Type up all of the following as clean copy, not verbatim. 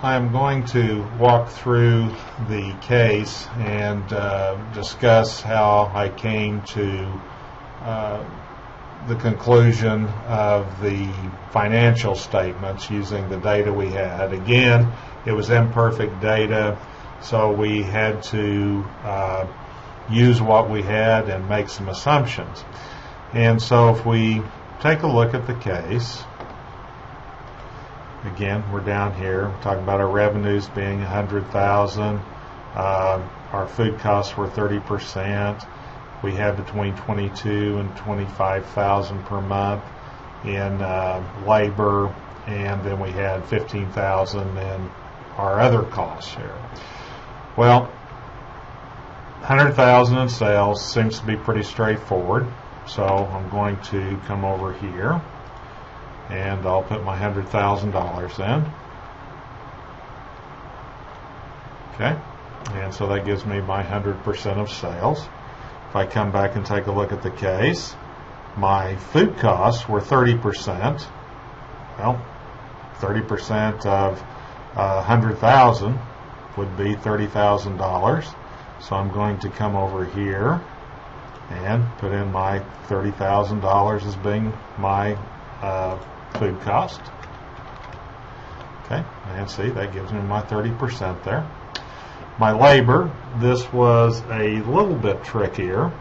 I'm going to walk through the case and discuss how I came to the conclusion of the financial statements using the data we had. Again, it was imperfect data, so we had to use what we had and make some assumptions. And so if we take a look at the case, again, we're down here. We're talking about our revenues being $100,000. Our food costs were 30%. We had between $22,000 and $25,000 per month in labor, and then we had $15,000 in our other costs here. Well, $100,000 in sales seems to be pretty straightforward. So I'm going to come over here and I'll put my $100,000 in. Okay, and so that gives me my 100% of sales. If I come back and take a look at the case, my food costs were 30%. Well, 30% of 100,000 would be $30,000. So I'm going to come over here and put in my $30,000 as being my food cost. Okay, and see, that gives me my 30% there. My labor, this was a little bit trickier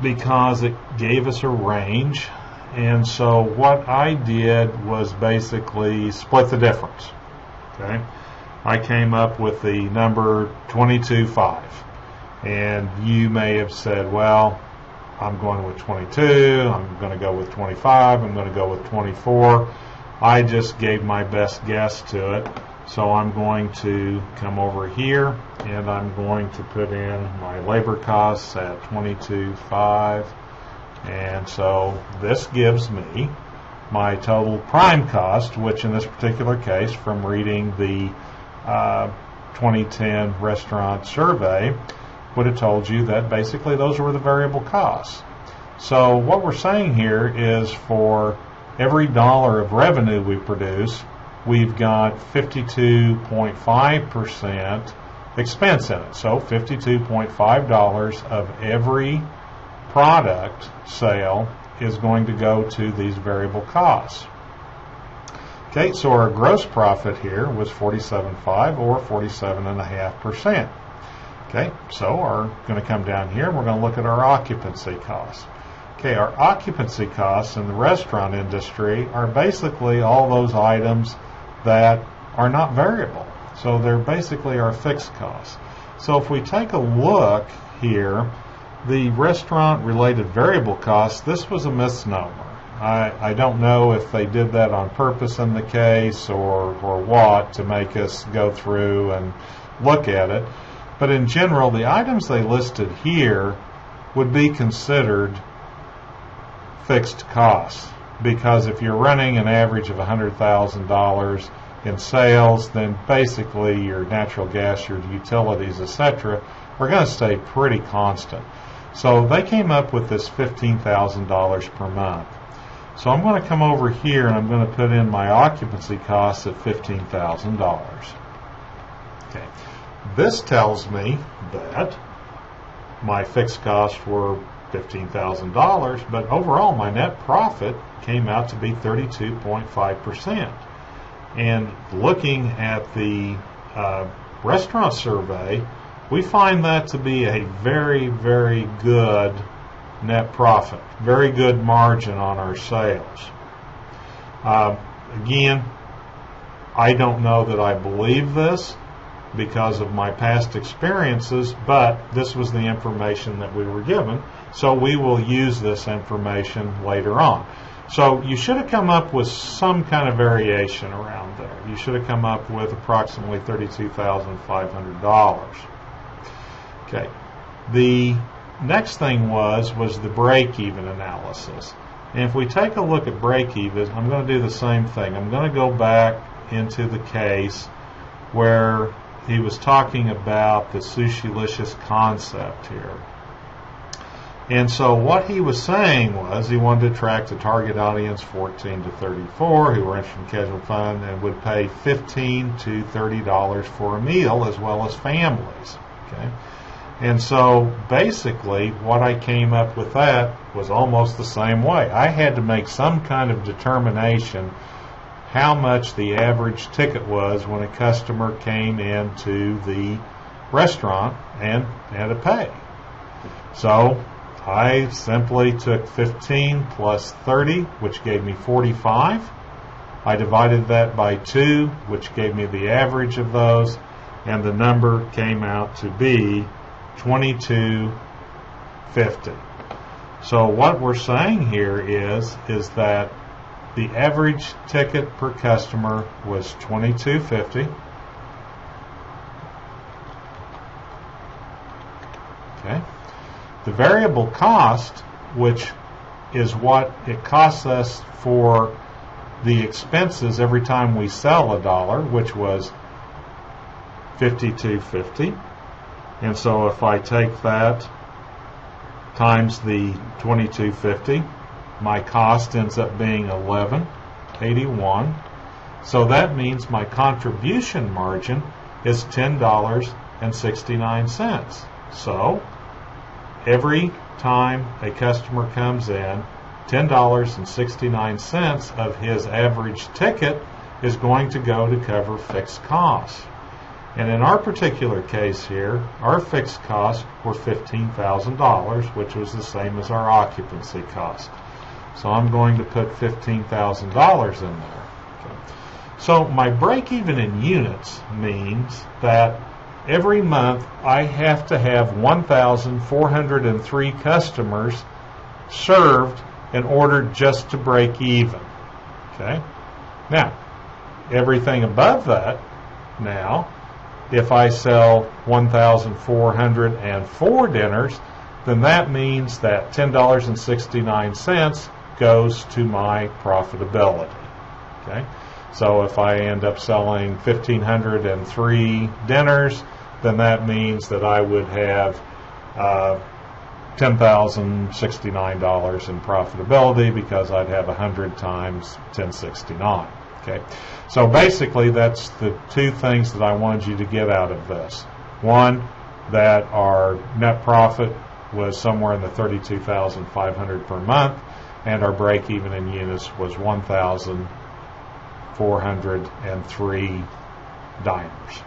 because it gave us a range, and so what I did was basically split the difference. Okay, I came up with the number 22.5. And you may have said, well, I'm going with 22, I'm going to go with 25, I'm going to go with 24. I just gave my best guess to it. So I'm going to come over here and I'm going to put in my labor costs at 22.5. And so this gives me my total prime cost, which in this particular case, from reading the 2010 restaurant survey, would have told you that basically those were the variable costs. So what we're saying here is for every dollar of revenue we produce, we've got 52.5% expense in it. So $52.5 of every product sale is going to go to these variable costs. Okay, so our gross profit here was 47.5 or 47.5%. Okay, so we're going to come down here and we're going to look at our occupancy costs. Okay, our occupancy costs in the restaurant industry are basically all those items that are not variable. So they're basically our fixed costs. So if we take a look here, the restaurant related variable costs, this was a misnomer. I don't know if they did that on purpose in the case or what to make us go through and look at it. But in general, the items they listed here would be considered fixed costs, because if you're running an average of $100,000 in sales, then basically your natural gas, your utilities, etc., are going to stay pretty constant. So they came up with this $15,000 per month. So I'm going to come over here and I'm going to put in my occupancy costs at $15,000. Okay. This tells me that my fixed costs were $15,000, but overall my net profit came out to be 32.5%. And looking at the restaurant survey, we find that to be a very, very good net profit, very good margin on our sales. Again, I don't know that I believe this because of my past experiences, but this was the information that we were given, so we will use this information later on. So you should have come up with some kind of variation around there. You should have come up with approximately $32,500. Okay. The next thing was the break-even analysis. And if we take a look at break-even, I'm going to do the same thing. I'm going to go back into the case where he was talking about the Sushilicious concept here. And so what he was saying was he wanted to attract the target audience 14 to 34 who were interested in casual fun and would pay $15 to $30 for a meal as well as families. Okay? And so basically what I came up with that was almost the same way. I had to make some kind of determination how much the average ticket was when a customer came into the restaurant and had to pay. So I simply took 15 plus 30, which gave me 45. I divided that by 2, which gave me the average of those, and the number came out to be $22.50. So what we're saying here is that the average ticket per customer was $22.50. Okay. The variable cost, which is what it costs us for the expenses every time we sell $1, which was $52.50. And so if I take that times the $22.50, my cost ends up being $11.81. So that means my contribution margin is $10.69. So every time a customer comes in, $10.69 of his average ticket is going to go to cover fixed costs. And in our particular case here, our fixed costs were $15,000, which was the same as our occupancy cost. So I'm going to put $15,000 in there. Okay. So my break-even in units means that every month I have to have 1,403 customers served in order just to break even. Okay? Now, everything above that, now, if I sell 1,404 dinners, then that means that $10.69 goes to my profitability. Okay? So if I end up selling 1,503 dinners, then that means that I would have $10,069 in profitability because I'd have 100 times 1069. Okay, so basically that's the two things that I wanted you to get out of this. One, that our net profit was somewhere in the 32,500 per month, and our break-even in units was 1,403 diners.